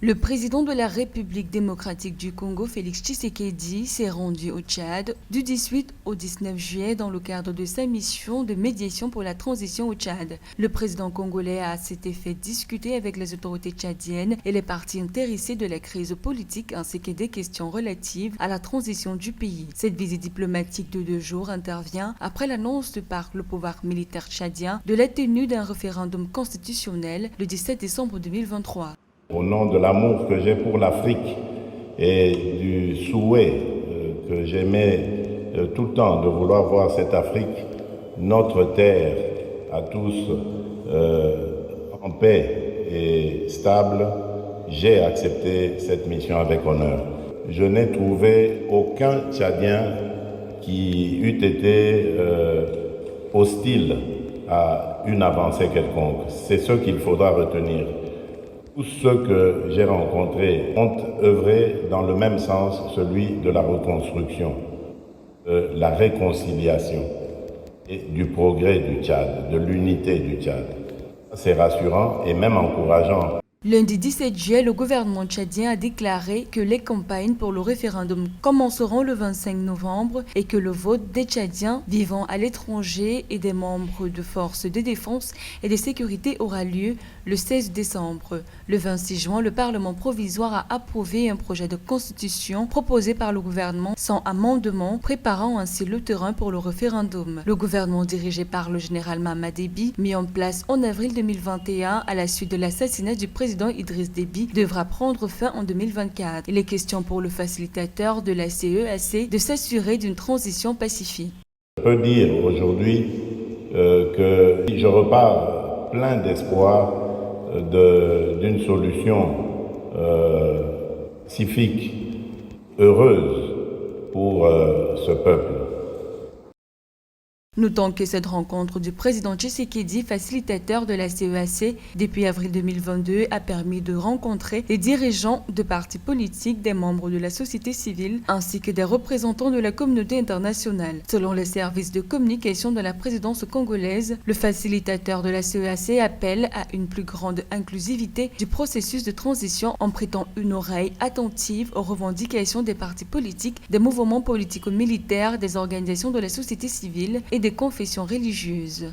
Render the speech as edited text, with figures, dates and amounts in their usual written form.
Le président de la République démocratique du Congo, Félix Tshisekedi, s'est rendu au Tchad du 18 au 19 juillet dans le cadre de sa mission de médiation pour la transition au Tchad. Le président congolais a à cet effet discuté avec les autorités tchadiennes et les parties intéressées de la crise politique ainsi que des questions relatives à la transition du pays. Cette visite diplomatique de 2 jours intervient après l'annonce par le pouvoir militaire tchadien de la tenue d'un référendum constitutionnel le 17 décembre 2023. Au nom de l'amour que j'ai pour l'Afrique et du souhait que j'aimais tout le temps de vouloir voir cette Afrique, notre terre, à tous en paix et stable, j'ai accepté cette mission avec honneur. Je n'ai trouvé aucun Tchadien qui eût été hostile à une avancée quelconque. C'est ce qu'il faudra retenir. Tous ceux que j'ai rencontrés ont œuvré dans le même sens, celui de la reconstruction, de la réconciliation et du progrès du Tchad, de l'unité du Tchad. C'est rassurant et même encourageant. Lundi 17 juillet, le gouvernement tchadien a déclaré que les campagnes pour le référendum commenceront le 25 novembre et que le vote des Tchadiens vivant à l'étranger et des membres de forces de défense et de sécurité aura lieu le 16 décembre. Le 26 juin, le Parlement provisoire a approuvé un projet de constitution proposé par le gouvernement sans amendement, préparant ainsi le terrain pour le référendum. Le gouvernement dirigé par le général Mamad Déby, mis en place en avril 2021 à la suite de l'assassinat du président Idriss Déby, devra prendre fin en 2024. Il est question pour le facilitateur de la CEAC de s'assurer d'une transition pacifique. Je peux dire aujourd'hui que je repars plein d'espoir d'une solution pacifique, heureuse pour ce peuple. Notons que cette rencontre du président Tshisekedi, facilitateur de la CEAC depuis avril 2022, a permis de rencontrer les dirigeants de partis politiques, des membres de la société civile ainsi que des représentants de la communauté internationale. Selon les services de communication de la présidence congolaise, le facilitateur de la CEAC appelle à une plus grande inclusivité du processus de transition en prêtant une oreille attentive aux revendications des partis politiques, des mouvements politico-militaires, des organisations de la société civile et des confessions religieuses.